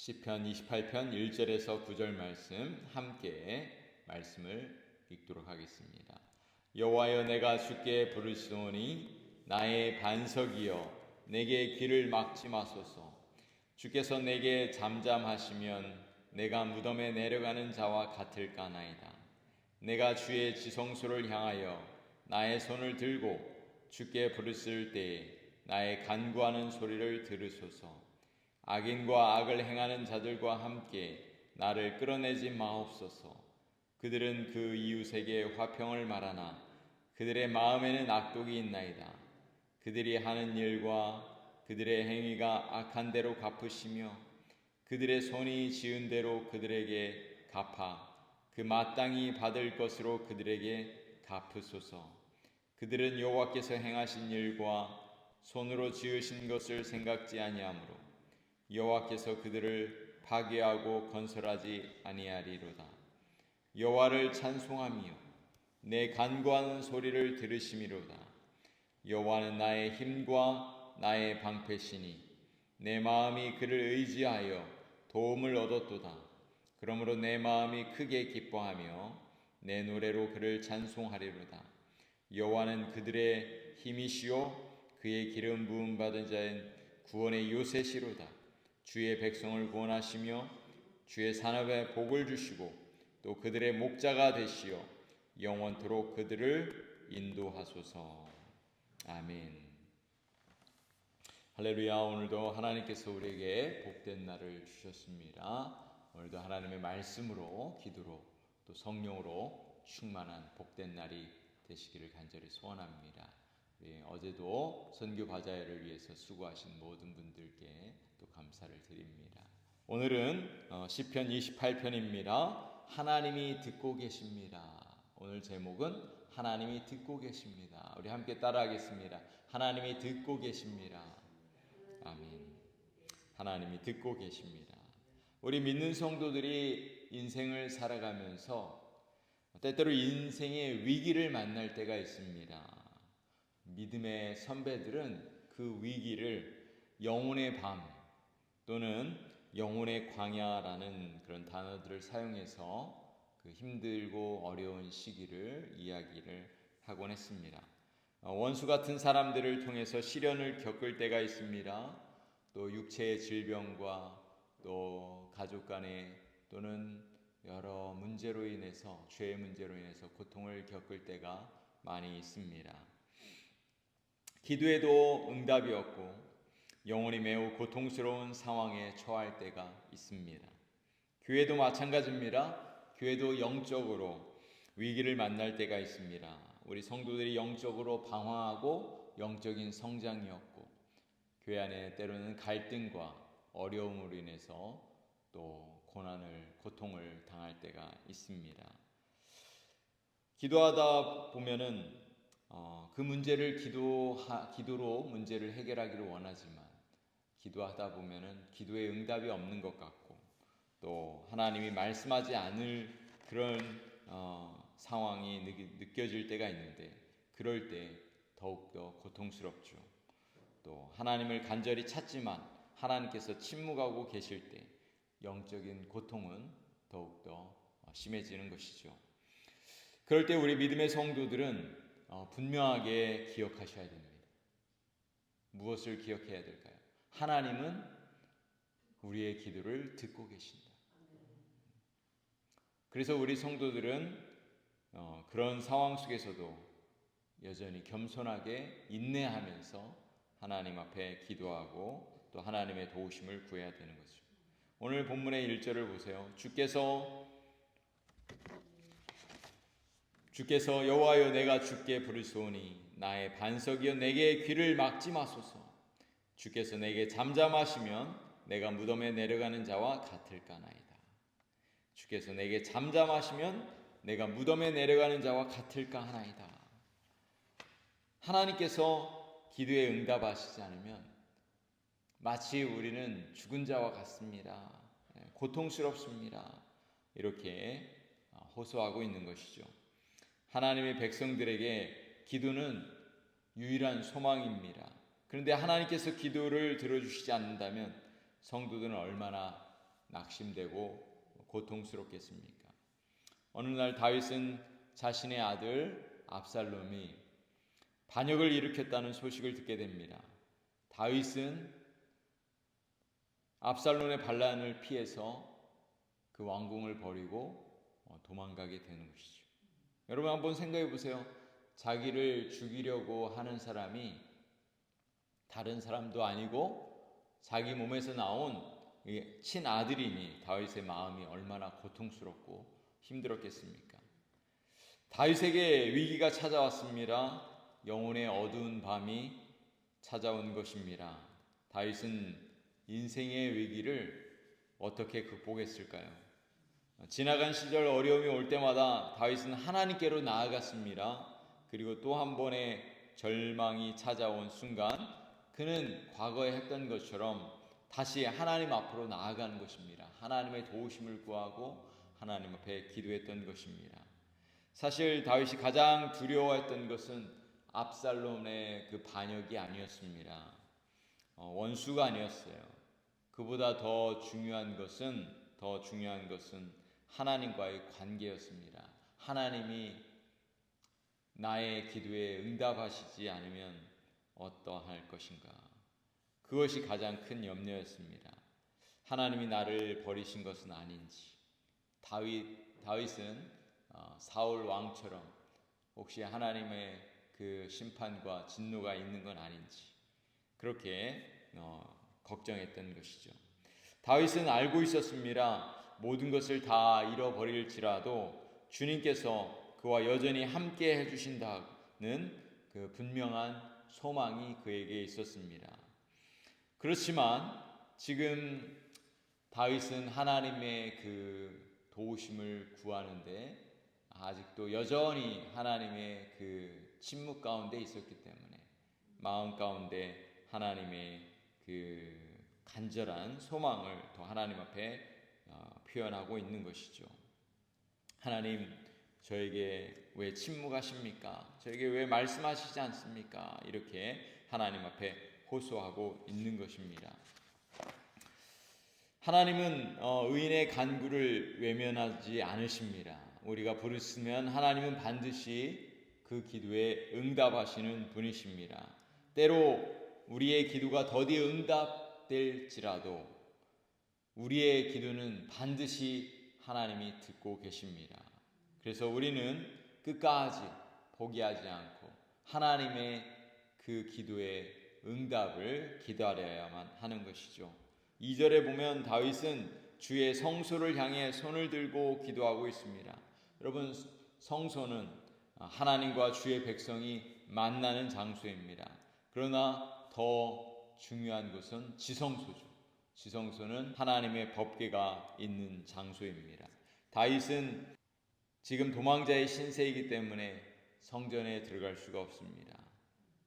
시편 28편 1절에서 9절 말씀 함께 말씀을 읽도록 하겠습니다. 여호와여, 내가 주께 부르시오니 나의 반석이여 내게 길을 막지 마소서. 주께서 내게 잠잠하시면 내가 무덤에 내려가는 자와 같을까나이다. 내가 주의 지성소를 향하여 나의 손을 들고 주께 부르실 때에 나의 간구하는 소리를 들으소서. 악인과 악을 행하는 자들과 함께 나를 끌어내지 마옵소서. 그들은 그 이웃에게 화평을 말하나 그들의 마음에는 악독이 있나이다. 그들이 하는 일과 그들의 행위가 악한 대로 갚으시며 그들의 손이 지은 대로 그들에게 갚아 그 마땅히 받을 것으로 그들에게 갚으소서. 그들은 여호와께서 행하신 일과 손으로 지으신 것을 생각지 아니하므로 여호와께서 그들을 파괴하고 건설하지 아니하리로다. 여호와를 찬송하며 내 간구하는 소리를 들으심이로다. 여호와는 나의 힘과 나의 방패시니 내 마음이 그를 의지하여 도움을 얻었도다. 그러므로 내 마음이 크게 기뻐하며 내 노래로 그를 찬송하리로다. 여호와는 그들의 힘이시요 그의 기름 부음 받은 자인 구원의 요새시로다. 주의 백성을 구원하시며 주의 산업에 복을 주시고 또 그들의 목자가 되시어 영원토록 그들을 인도하소서. 아멘. 할렐루야. 오늘도 하나님께서 우리에게 복된 날을 주셨습니다. 오늘도 하나님의 말씀으로, 기도로, 또 성령으로 충만한 복된 날이 되시기를 간절히 소원합니다. 어제도 선교 과자회를 위해서 수고하신 모든 분들께 또 감사를 드립니다. 오늘은 시편 28편입니다. 하나님이 듣고 계십니다. 오늘 제목은 하나님이 듣고 계십니다. 우리 함께 따라하겠습니다. 하나님이 듣고 계십니다. 아멘. 하나님이 듣고 계십니다. 우리 믿는 성도들이 인생을 살아가면서 때때로 인생의 위기를 만날 때가 있습니다. 믿음의 선배들은 그 위기를 영혼의 밤 또는 영혼의 광야라는 그런 단어들을 사용해서 그 힘들고 어려운 시기를 이야기를 하곤 했습니다. 원수 같은 사람들을 통해서 시련을 겪을 때가 있습니다. 또 육체의 질병과 또 가족 간의 또는 여러 문제로 인해서, 죄의 문제로 인해서 고통을 겪을 때가 많이 있습니다. 기도에도 응답이 없고 영혼이 매우 고통스러운 상황에 처할 때가 있습니다. 교회도 마찬가지입니다. 교회도 영적으로 위기를 만날 때가 있습니다. 우리 성도들이 영적으로 방황하고 영적인 성장이 없고 교회 안에 때로는 갈등과 어려움으로 인해서 또 고통을 당할 때가 있습니다. 기도하다 보면은 그 문제를 기도로 문제를 해결하기를 원하지만 기도하다 보면은 기도에 응답이 없는 것 같고 또 하나님이 말씀하지 않을 그런 상황이 느껴질 때가 있는데 그럴 때 더욱더 고통스럽죠. 또 하나님을 간절히 찾지만 하나님께서 침묵하고 계실 때 영적인 고통은 더욱더 심해지는 것이죠. 그럴 때 우리 믿음의 성도들은 분명하게 기억하셔야 됩니다. 무엇을 기억해야 될까요? 하나님은 우리의 기도를 듣고 계신다. 그래서 우리 성도들은 그런 상황 속에서도 여전히 겸손하게 인내하면서 하나님 앞에 기도하고 또 하나님의 도우심을 구해야 되는 것이죠. 오늘 본문의 1절을 보세요. 주께서 여호와여, 내가 주께 부르소니 나의 반석이여 내게 귀를 막지 마소서. 주께서 내게 잠잠하시면 내가 무덤에 내려가는 자와 같을까나이다. 주께서 내게 잠잠하시면 내가 무덤에 내려가는 자와 같을까 하나이다. 하나님께서 기도에 응답하시지 않으면 마치 우리는 죽은 자와 같습니다. 고통스럽습니다. 이렇게 호소하고 있는 것이죠. 하나님의 백성들에게 기도는 유일한 소망입니다. 그런데 하나님께서 기도를 들어주시지 않는다면 성도들은 얼마나 낙심되고 고통스럽겠습니까? 어느 날 다윗은 자신의 아들 압살롬이 반역을 일으켰다는 소식을 듣게 됩니다. 다윗은 압살롬의 반란을 피해서 그 왕궁을 버리고 도망가게 되는 것이죠. 여러분 한번 생각해 보세요. 자기를 죽이려고 하는 사람이 다른 사람도 아니고 자기 몸에서 나온 친아들이니 다윗의 마음이 얼마나 고통스럽고 힘들었겠습니까? 다윗에게 위기가 찾아왔습니다. 영혼의 어두운 밤이 찾아온 것입니다. 다윗은 인생의 위기를 어떻게 극복했을까요? 지나간 시절 어려움이 올 때마다 다윗은 하나님께로 나아갔습니다. 그리고 또 한 번의 절망이 찾아온 순간 그는 과거에 했던 것처럼 다시 하나님 앞으로 나아가는 것입니다. 하나님의 도우심을 구하고 하나님 앞에 기도했던 것입니다. 사실 다윗이 가장 두려워했던 것은 압살롬의 그 반역이 아니었습니다. 원수가 아니었어요. 그보다 더 중요한 것은 하나님과의 관계였습니다. 하나님이 나의 기도에 응답하시지 않으면 어떠할 것인가? 그것이 가장 큰 염려였습니다. 하나님이 나를 버리신 것은 아닌지, 다윗은 사울 왕처럼 혹시 하나님의 그 심판과 진노가 있는 건 아닌지 그렇게 걱정했던 것이죠. 다윗은 알고 있었습니다. 모든 것을 다 잃어버릴지라도 주님께서 그와 여전히 함께 해주신다는 그 분명한 소망이 그에게 있었습니다. 그렇지만 지금 다윗은 하나님의 그 도우심을 구하는데 아직도 여전히 하나님의 그 침묵 가운데 있었기 때문에 마음 가운데 하나님의 그 간절한 소망을 더 하나님 앞에 표현하고 있는 것이죠. 하나님, 저에게 왜 침묵하십니까? 저에게 왜 말씀하시지 않습니까? 이렇게 하나님 앞에 호소하고 있는 것입니다. 하나님은 의인의 간구를 외면하지 않으십니다. 우리가 부르시면 하나님은 반드시 그 기도에 응답하시는 분이십니다. 때로 우리의 기도가 더디 응답될지라도 우리의 기도는 반드시 하나님이 듣고 계십니다. 그래서 우리는 끝까지 포기하지 않고 하나님의 그 기도의 응답을 기다려야만 하는 것이죠. 2절에 보면 다윗은 주의 성소를 향해 손을 들고 기도하고 있습니다. 여러분, 성소는 하나님과 주의 백성이 만나는 장소입니다. 그러나 더 중요한 것은 지성소죠. 지성소는 하나님의 법궤가 있는 장소입니다. 다윗은 지금 도망자의 신세이기 때문에 성전에 들어갈 수가 없습니다.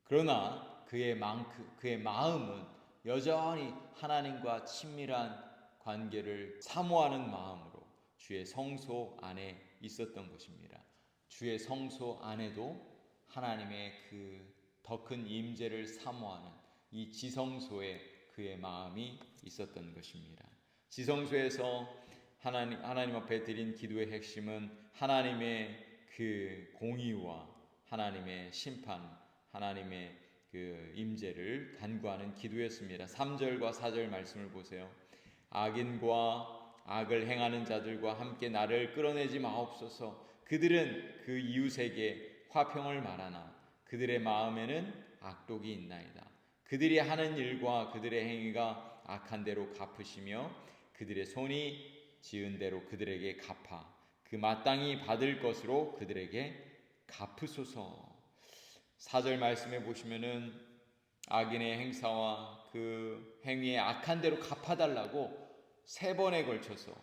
그러나 그의 마음은 여전히 하나님과 친밀한 관계를 사모하는 마음으로 주의 성소 안에 있었던 것입니다. 주의 성소 안에도 하나님의 그 더 큰 임재를 사모하는 이 지성소에 그의 마음이 있었던 것입니다. 지성소에서 하나님 앞에 드린 기도의 핵심은 하나님의 그 공의와 하나님의 심판, 하나님의 그 임재를 간구하는 기도였습니다. 3절과 4절 말씀을 보세요. 악인과 악을 행하는 자들과 함께 나를 끌어내지 마옵소서. 그들은 그 이웃에게 화평을 말하나 그들의 마음에는 악독이 있나이다. 그들이 하는 일과 그들의 행위가 악한 대로 갚으시며 그들의 손이 지은 대로 그들에게 갚아 그 마땅히 받을 것으로 그들에게 갚으소서. 4절 말씀해 보시면은 악인의 행사와 그 행위에 악한 대로 갚아달라고 3번에 걸쳐서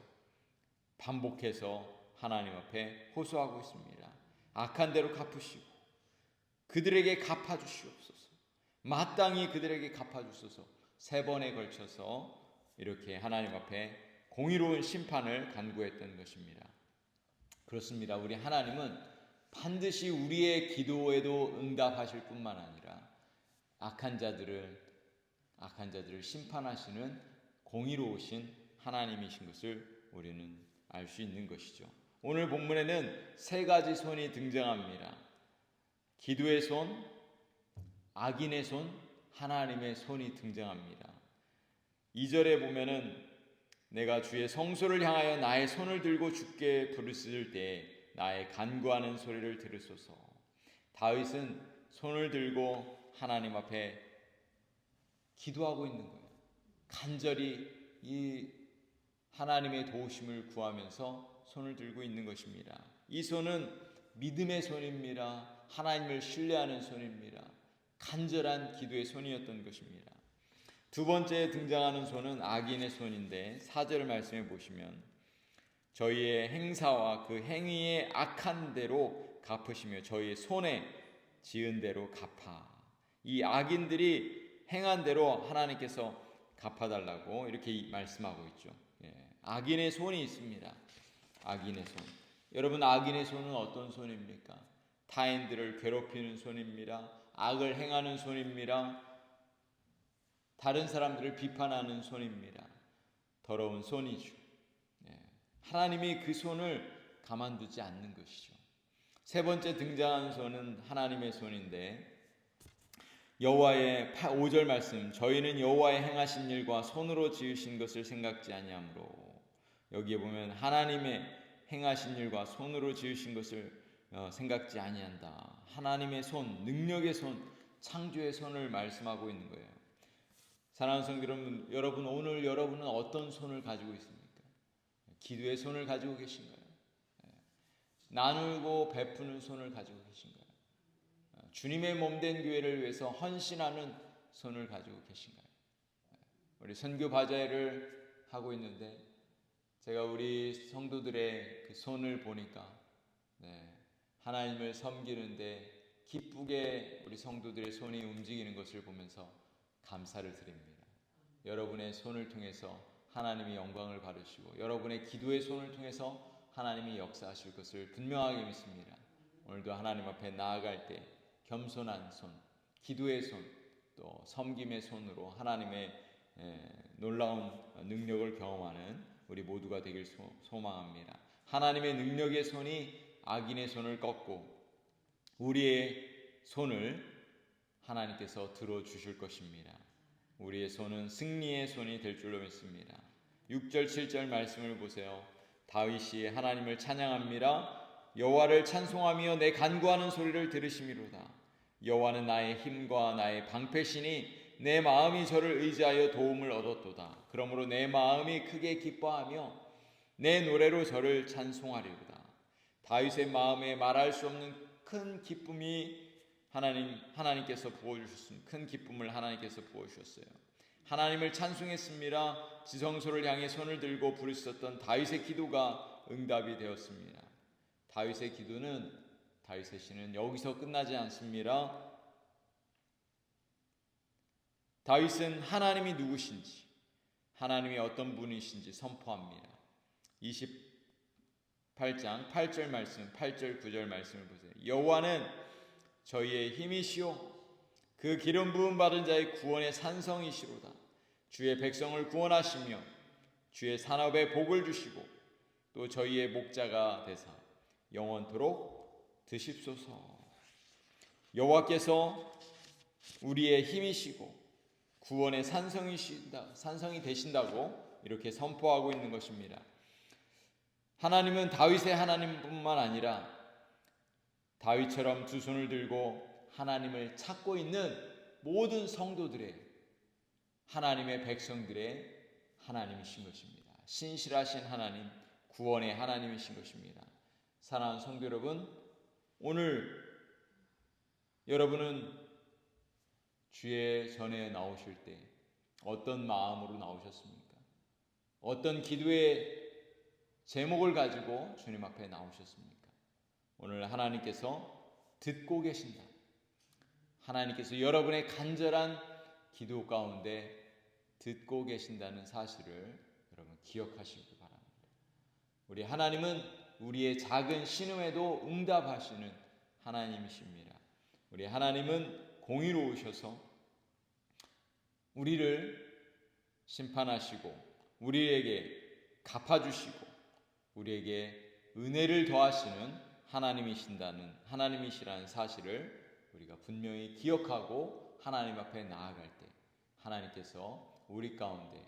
반복해서 하나님 앞에 호소하고 있습니다. 악한 대로 갚으시고 그들에게 갚아주시옵소서. 마땅히 그들에게 갚아주소서. 3번에 걸쳐서 이렇게 하나님 앞에 공의로운 심판을 간구했던 것입니다. 그렇습니다. 우리 하나님은 반드시 우리의 기도에도 응답하실 뿐만 아니라 악한 자들을 심판하시는 공의로우신 하나님이신 것을 우리는 알 수 있는 것이죠. 오늘 본문에는 세 가지 손이 등장합니다. 기도의 손, 악인의 손, 하나님의 손이 등장합니다. 2절에 보면은 내가 주의 성소를 향하여 나의 손을 들고 주께 부르짖을 때 나의 간구하는 소리를 들으소서. 다윗은 손을 들고 하나님 앞에 기도하고 있는 거예요. 간절히 이 하나님의 도우심을 구하면서 손을 들고 있는 것입니다. 이 손은 믿음의 손입니다. 하나님을 신뢰하는 손입니다. 간절한 기도의 손이었던 것입니다. 두 번째 등장하는 손은 악인의 손인데 4절 말씀해 보시면 저희의 행사와 그 행위의 악한 대로 갚으시며 저희의 손에 지은 대로 갚아. 이 악인들이 행한 대로 하나님께서 갚아달라고 이렇게 말씀하고 있죠. 악인의 손이 있습니다. 악인의 손. 여러분, 악인의 손은 어떤 손입니까? 타인들을 괴롭히는 손입니다. 악을 행하는 손입니다. 다른 사람들을 비판하는 손입니다. 더러운 손이죠. 하나님이 그 손을 가만두지 않는 것이죠. 세 번째 등장한 손은 하나님의 손인데 여호와의 5절 말씀 저희는 여호와의 행하신 일과 손으로 지으신 것을 생각지 아니하므로 여기에 보면 하나님의 행하신 일과 손으로 지으신 것을 생각지 아니한다. 하나님의 손, 능력의 손, 창조의 손을 말씀하고 있는 거예요. 사랑하는 성도 여러분, 오늘 여러분은 어떤 손을 가지고 있습니까? 기도의 손을 가지고 계신가요? 나누고 베푸는 손을 가지고 계신가요? 주님의 몸된 교회를 위해서 헌신하는 손을 가지고 계신가요? 우리 선교 바자회를 하고 있는데 제가 우리 성도들의 그 손을 보니까 하나님을 섬기는데 기쁘게 우리 성도들의 손이 움직이는 것을 보면서 감사를 드립니다. 여러분의 손을 통해서 하나님이 영광을 받으시고 여러분의 기도의 손을 통해서 하나님이 역사하실 것을 분명하게 믿습니다. 오늘도 하나님 앞에 나아갈 때 겸손한 손, 기도의 손, 또 섬김의 손으로 하나님의 놀라운 능력을 경험하는 우리 모두가 되길 소망합니다. 하나님의 능력의 손이 악인의 손을 꺾고 우리의 손을 하나님께서 들어주실 것입니다. 우리의 손은 승리의 손이 될 줄로 믿습니다. 6절 7절 말씀을 보세요. 다윗이 하나님을 찬양합니다. 여호와를 찬송하며 내 간구하는 소리를 들으심이로다. 여호와는 나의 힘과 나의 방패시니 내 마음이 저를 의지하여 도움을 얻었도다. 그러므로 내 마음이 크게 기뻐하며 내 노래로 저를 찬송하리로다. 다윗의 마음에 말할 수 없는 큰 기쁨이 하나님께서 부어주셨습니다. 큰 기쁨을 하나님께서 부어주셨어요. 하나님을 찬송했습니다. 지성소를 향해 손을 들고 부르짖었던 다윗의 기도가 응답이 되었습니다. 다윗의 기도는 다윗의 시는 여기서 끝나지 않습니다. 다윗은 하나님이 누구신지, 하나님이 어떤 분이신지 선포합니다. 28장 8절 말씀, 8절 9절 말씀을 보세요. 여호와는 저희의 힘이시오 그 기름 부음 받은 자의 구원의 산성이시로다. 주의 백성을 구원하시며 주의 산업에 복을 주시고 또 저희의 목자가 되사 영원토록 드십소서. 여호와께서 우리의 힘이시고 구원의 산성이 되신다고 이렇게 선포하고 있는 것입니다. 하나님은 다윗의 하나님뿐만 아니라 다윗처럼 두 손을 들고 하나님을 찾고 있는 모든 성도들의 하나님의 백성들의 하나님이신 것입니다. 신실하신 하나님, 구원의 하나님이신 것입니다. 사랑하는 성도 여러분, 오늘 여러분은 주의 전에 나오실 때 어떤 마음으로 나오셨습니까? 어떤 기도의 제목을 가지고 주님 앞에 나오셨습니까? 오늘 하나님께서 듣고 계신다. 하나님께서 여러분의 간절한 기도 가운데 듣고 계신다는 사실을 여러분 기억하시기 바랍니다. 우리 하나님은 우리의 작은 신음에도 응답하시는 하나님이십니다. 우리 하나님은 공의로우셔서 우리를 심판하시고 우리에게 갚아주시고 우리에게 은혜를 더하시는 하나님이시라는 사실을 우리가 분명히 기억하고 하나님 앞에 나아갈 때 하나님께서 우리 가운데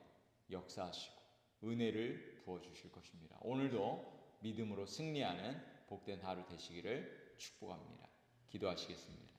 역사하시고 은혜를 부어주실 것입니다. 오늘도 믿음으로 승리하는 복된 하루 되시기를 축복합니다. 기도하시겠습니다.